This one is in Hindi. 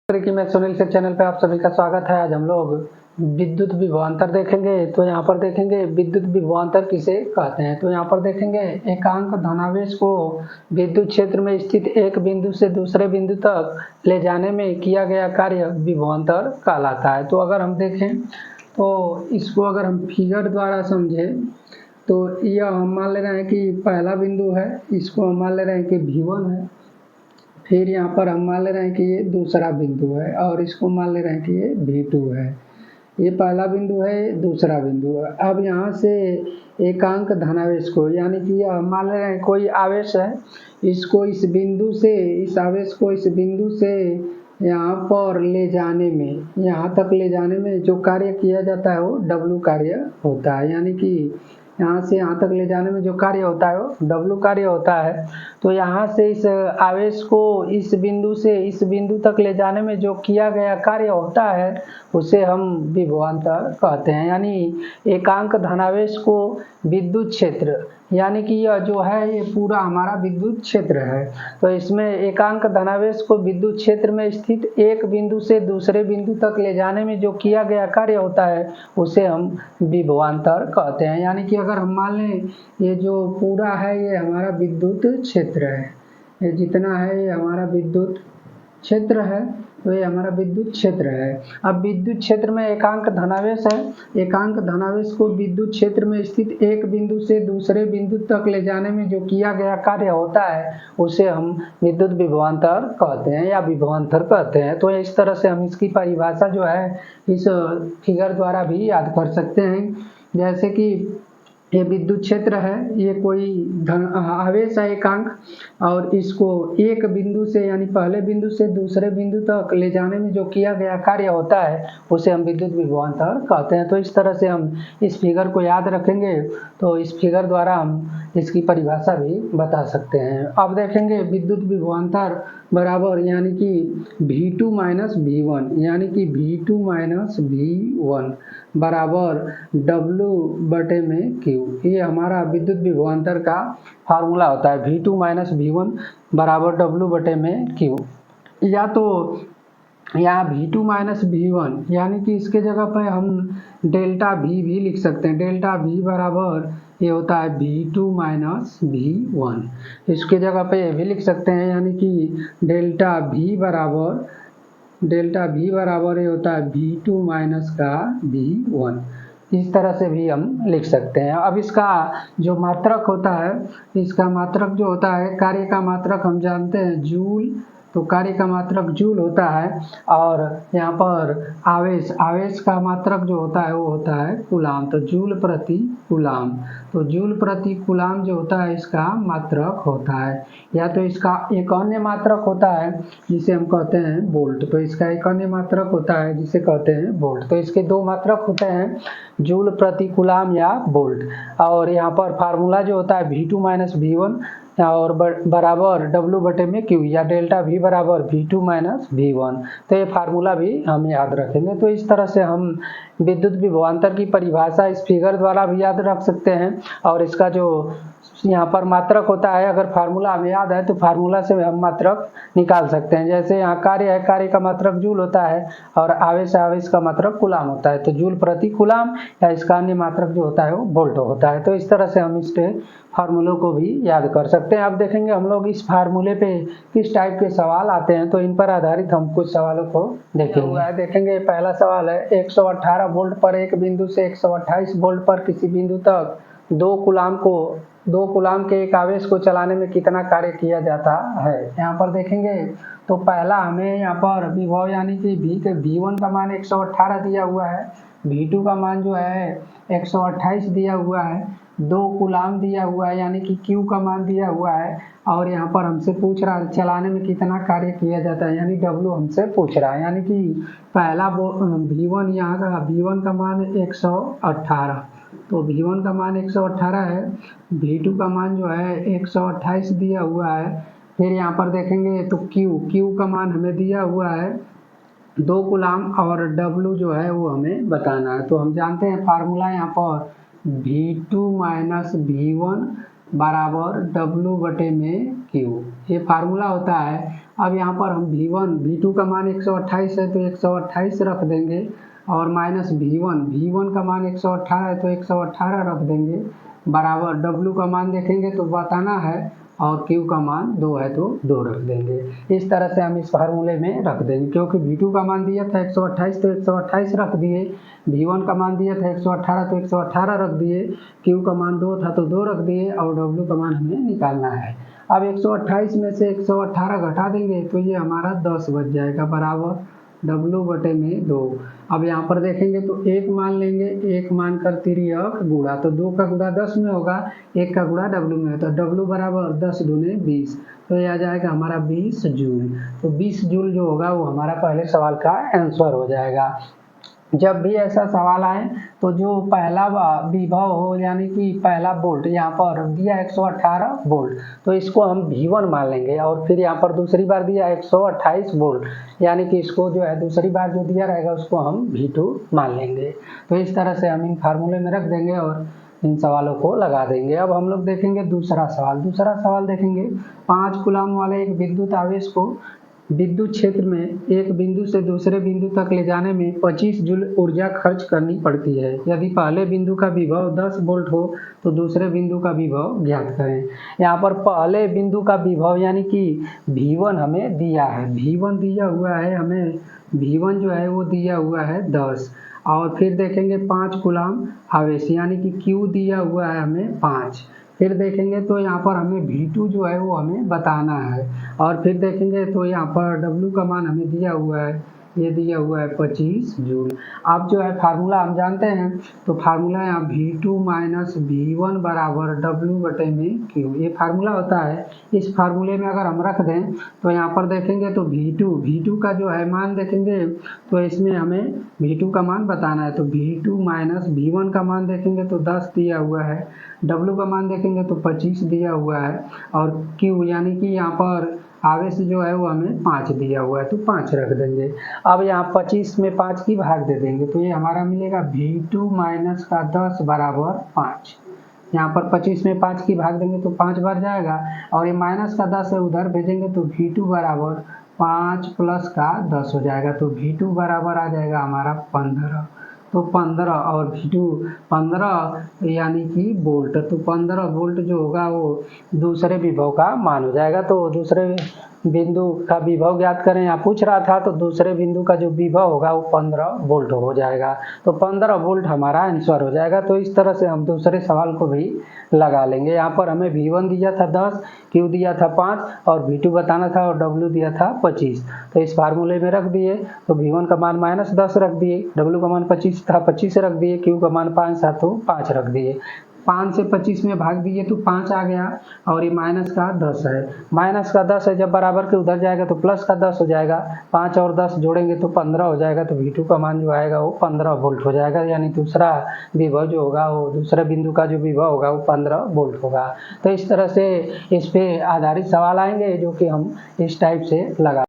कि मैं सुनील के चैनल पे आप सभी का स्वागत है। आज हम लोग विद्युत विभवांतर देखेंगे। तो यहाँ पर देखेंगे विद्युत विभवांतर किसे कहते हैं। तो यहाँ पर देखेंगे एकांक धनावेश को विद्युत क्षेत्र में स्थित एक बिंदु से दूसरे बिंदु तक ले जाने में किया गया कार्य विभवांतर कहलाता है। तो अगर हम देखें तो इसको अगर हम फिगर द्वारा समझें तो यह हम मान ले रहे हैं कि पहला बिंदु है, इसको हम मान ले रहे हैं कि V1 है। फिर यहाँ पर हम मान ले रहे हैं कि ये दूसरा बिंदु है और इसको मान ले रहे हैं कि ये V2 है। ये पहला बिंदु है, ये दूसरा बिंदु है। अब यहाँ से एकांक धनावेश को यानी कि हम मान ले रहे हैं कोई आवेश है, इसको इस बिंदु से, इस आवेश को इस बिंदु से यहाँ पर ले जाने में, यहाँ तक ले जाने में जो कार्य किया जाता है वो W कार्य होता है। यानी कि यहाँ से यहाँ तक ले जाने में जो कार्य होता है वो W कार्य होता है। तो यहाँ से इस आवेश को इस बिंदु से इस बिंदु तक ले जाने में जो किया गया कार्य होता है उसे हम विभवांतर कहते हैं। यानी एकांक धनावेश को विद्युत क्षेत्र, यानी कि यह जो है ये पूरा हमारा विद्युत क्षेत्र है। तो इसमें एकांक धनावेश को विद्युत क्षेत्र में स्थित एक बिंदु से दूसरे बिंदु तक ले जाने में जो किया गया कार्य होता है उसे हम विभवांतर कहते हैं। यानी कि अगर हम मान लें ये जो पूरा है ये हमारा विद्युत क्षेत्र है, ये जितना है ये हमारा विद्युत क्षेत्र है, तो ये हमारा विद्युत क्षेत्र है। अब विद्युत क्षेत्र में एकांक धनावेश है, एकांक धनावेश को विद्युत क्षेत्र में स्थित एक बिंदु से दूसरे बिंदु तक ले जाने में जो किया गया कार्य होता है उसे हम विद्युत विभवांतर कहते हैं या विभवांतर कहते हैं। तो इस तरह से हम इसकी परिभाषा जो है इस फिगर द्वारा भी याद कर सकते हैं। जैसे कि ये विद्युत क्षेत्र है, ये कोई आवेश है एकांक, और इसको एक बिंदु से यानी पहले बिंदु से दूसरे बिंदु तक ले जाने में जो किया गया कार्य होता है उसे हम विद्युत विभवांतर कहते हैं। तो इस तरह से हम इस फिगर को याद रखेंगे तो इस फिगर द्वारा हम इसकी परिभाषा भी बता सकते हैं। अब देखेंगे विद्युत विभवांतर बराबर यानी कि V2 माइनस V1, यानी कि V2 माइनस V1 बराबर W बटे में Q। ये हमारा विद्युत विभवांतर का फार्मूला होता है। V2 माइनस V1 बराबर W बटे में Q। या तो यहाँ V2 माइनस V1 यानी कि इसके जगह पर हम डेल्टा V भी लिख सकते हैं। डेल्टा V बराबर ये होता है V2 माइनस V1। इसके जगह पे ये भी लिख सकते हैं, यानी कि डेल्टा V बराबर ये होता है V2 माइनस का V1। इस तरह से भी हम लिख सकते हैं। अब इसका जो मात्रक होता है, इसका मात्रक जो होता है, कार्य का मात्रक हम जानते हैं जूल, तो कार्य का मात्रक जूल होता है। और यहाँ पर आवेश का मात्रक जो होता है वो होता है कूलाम, तो जूल प्रति कूलाम। तो जूल प्रति कूलाम जो होता है इसका मात्रक होता है। या तो इसका एक अन्य मात्रक होता है जिसे हम कहते हैं वोल्ट, तो इसका एक अन्य मात्रक होता है जिसे कहते हैं वोल्ट। तो इसके दो मात्रक होते हैं, जूल प्रति कूलाम या वोल्ट। और यहाँ पर फार्मूला जो होता है V2 माइनस V1 और बराबर W बटे में Q, या डेल्टा V बराबर V2 माइनस V1। तो ये फार्मूला भी हम याद रखेंगे। तो इस तरह से हम विद्युत विभवांतर की परिभाषा इस फिगर द्वारा भी याद रख सकते हैं। और इसका जो यहाँ पर मात्रक होता है, अगर फार्मूला हमें याद है तो फार्मूला से हम मात्रक निकाल सकते हैं। जैसे यहाँ कार्य है, कार्य का मात्रक जूल होता है और आवेश का मात्रक कूलाम होता है, तो जूल प्रति कूलाम या इसका अन्य मात्रक जो होता है वो वोल्ट होता है। तो इस तरह से हम इस पे फार्मूलों को भी याद कर सकते हैं। अब देखेंगे हम लोग इस फार्मूले पे किस टाइप के सवाल आते हैं, तो इन पर आधारित हम कुछ सवालों को देखेंगे। पहला सवाल है 118 वोल्ट पर एक बिंदु से 128 वोल्ट पर किसी बिंदु तक 2 कूलाम के एक आवेश को चलाने में कितना कार्य किया जाता है। यहाँ पर देखेंगे तो पहला हमें यहाँ पर विभव यानी कि V1 का मान 118 दिया हुआ है, V2 का मान जो है 128 दिया हुआ है, 2 कूलाम दिया हुआ है यानी कि Q का मान दिया हुआ है, और यहाँ पर हमसे पूछ रहा है चलाने में कितना कार्य किया जाता है, यानी W हमसे पूछ रहा है। यानी कि पहला V1 यहाँ का V1 का मान 118, तो V1 का मान 118 है, V2 का मान जो है 128 दिया हुआ है। फिर यहाँ पर देखेंगे तो Q का मान हमें दिया हुआ है 2 कूलाम, और W जो है वो हमें बताना है। तो हम जानते हैं फार्मूला यहाँ पर V2 माइनस V1 बराबर W बटे में Q, ये फार्मूला होता है। अब यहाँ पर हम V2 का मान 128 है तो 128 रख देंगे, और माइनस V1 का मान 118 है तो 118 रख देंगे, बराबर W का मान देखेंगे तो बताना है, और Q का मान 2 है तो 2 रख देंगे। इस तरह से हम इस फार्मूले में रख देंगे, क्योंकि V2 का मान दिया था 128 तो 128 रख दिए, V1 का मान दिया था 118 तो 118 रख दिए, Q का मान 2 था तो 2 रख दिए, और W का मान हमें निकालना है। अब 128 में से 118 घटा देंगे तो ये हमारा 10 बच जाएगा, बराबर W बटे में 2। अब यहाँ पर देखेंगे तो 1 मान लेंगे, 1 मान कर तिर्यक गुणा, तो 2 का गुणा 10 में होगा, 1 का गुणा W में होता है, W बराबर 10 दूने 20, तो ये आ जाएगा हमारा 20 जूल। तो 20 जूल जो होगा वो हमारा पहले सवाल का आंसर हो जाएगा। जब भी ऐसा सवाल आए तो जो पहला विभव हो, यानी कि पहला वोल्ट यहाँ पर दिया 118 वोल्ट, तो इसको हम V1 मान लेंगे, और फिर यहाँ पर दूसरी बार दिया 128 वोल्ट, यानी कि इसको जो है दूसरी बार जो दिया रहेगा उसको हम V2 मान लेंगे। तो इस तरह से हम इन फार्मूले में रख देंगे और इन सवालों को लगा देंगे। अब हम लोग देखेंगे दूसरा सवाल देखेंगे। 5 कूलाम वाले एक विद्युत आवेश को विद्युत क्षेत्र में एक बिंदु से दूसरे बिंदु तक ले जाने में 25 जूल ऊर्जा खर्च करनी पड़ती है। यदि पहले बिंदु का विभव 10 वोल्ट हो तो दूसरे बिंदु का विभव ज्ञात करें। यहाँ पर पहले बिंदु का विभव यानी कि V1 हमें दिया है, V1 दिया हुआ है हमें, V1 जो है वो दिया हुआ है 10, और फिर देखेंगे 5 कूलाम आवेश यानी कि Q दिया हुआ है हमें 5। फिर देखेंगे तो यहाँ पर हमें V2 जो है वो हमें बताना है, और फिर देखेंगे तो यहाँ पर W का मान हमें दिया हुआ है, ये दिया हुआ है 25 जूल। अब जो है फार्मूला हम जानते हैं, तो फार्मूला यहाँ V2 माइनस V1 बराबर W बटे में Q, ये फार्मूला होता है। इस फार्मूले में अगर हम रख दें तो यहाँ पर देखेंगे तो V2 का जो है मान देखेंगे, तो इसमें हमें V2 का मान बताना है, तो V2 माइनस V1 का मान देखेंगे तो 10 दिया हुआ है, W का मान देखेंगे तो 25 दिया हुआ है, और Q यानी कि यहाँ पर आवेश जो है वो हमें 5 दिया हुआ है, तो 5 रख देंगे। अब यहाँ 25 में 5 की भाग दे देंगे तो ये हमारा मिलेगा V2 माइनस का 10 बराबर 5। यहाँ पर 25 में 5 की भाग देंगे तो 5 बार जाएगा, और ये माइनस का 10 है उधर भेजेंगे तो V2 बराबर 5 प्लस का 10 हो जाएगा, तो V2 बराबर आ जाएगा हमारा 15। तो 15 और V2 15 यानी कि वोल्ट, तो 15 वोल्ट जो होगा वो दूसरे विभव का मान हो जाएगा। तो दूसरे बिंदु का विभव ज्ञात करें, यहाँ पूछ रहा था, तो दूसरे बिंदु का जो विभव होगा वो 15 वोल्ट हो जाएगा, तो 15 वोल्ट हमारा आंसर हो जाएगा। तो इस तरह से हम दूसरे सवाल को भी लगा लेंगे। यहाँ पर हमें V1 दिया था 10, Q दिया था 5 और V2 बताना था, और W दिया था 25, तो इस फार्मूले में रख दिए। तो V1 का मान -10 रख दिए, W का मान 25 था 25 रख दिए, Q का मान 5 था तो 5 रख दिए। 5 से 25 में भाग दिए तो 5 आ गया, और ये माइनस का 10 है, माइनस का 10 है, जब बराबर के उधर जाएगा तो प्लस का 10 हो जाएगा, 5 और 10 जोड़ेंगे तो 15 हो जाएगा, तो V2 का मान जो आएगा वो 15 वोल्ट हो जाएगा, यानी दूसरा विभव जो होगा वो दूसरे बिंदु का जो विभव होगा वो 15 वोल्ट होगा। तो इस तरह से इस पे आधारित सवाल आएंगे जो कि हम इस टाइप से लगा